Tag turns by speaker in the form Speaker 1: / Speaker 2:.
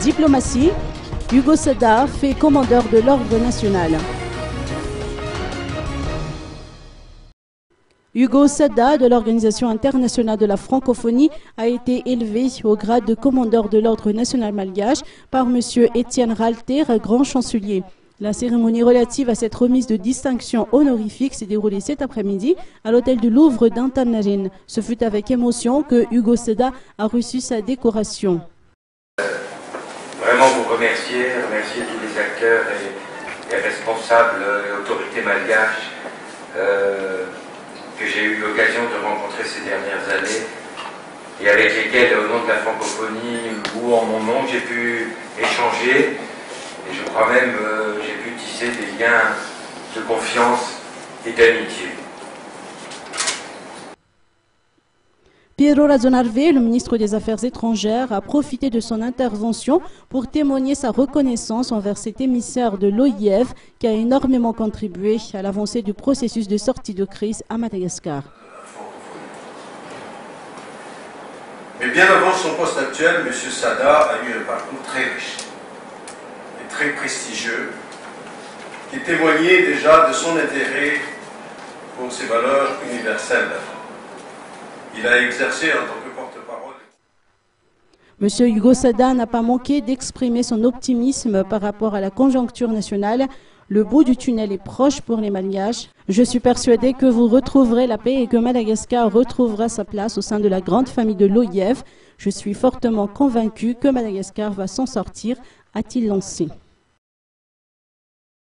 Speaker 1: Diplomatie, Hugo Seda fait commandeur de l'Ordre national. Hugo Seda de l'Organisation internationale de la francophonie a été élevé au grade de commandeur de l'Ordre national malgache par M. Étienne Ralter, grand chancelier. La cérémonie relative à cette remise de distinction honorifique s'est déroulée cet après-midi à l'hôtel du Louvre d'Antananarivo. Ce fut avec émotion que Hugo Seda a reçu sa décoration.
Speaker 2: Vraiment vous remercier tous les acteurs et responsables et autorités malgaches que j'ai eu l'occasion de rencontrer ces dernières années et avec lesquels, au nom de la francophonie ou en mon nom, j'ai pu échanger et je crois même j'ai pu tisser des liens de confiance et d'amitié.
Speaker 1: Piero Razonarve, le ministre des Affaires étrangères, a profité de son intervention pour témoigner sa reconnaissance envers cet émissaire de l'OIF qui a énormément contribué à l'avancée du processus de sortie de crise à Madagascar.
Speaker 3: Mais bien avant son poste actuel, M. Sada a eu un parcours très riche et très prestigieux qui témoignait déjà de son intérêt pour ces valeurs universelles. Il a exercé en tant que porte-parole.
Speaker 1: M. Hugo Seda n'a pas manqué d'exprimer son optimisme par rapport à la conjoncture nationale. Le bout du tunnel est proche pour les Malgaches. Je suis persuadé que vous retrouverez la paix et que Madagascar retrouvera sa place au sein de la grande famille de l'OIF. Je suis fortement convaincu que Madagascar va s'en sortir, a-t-il lancé.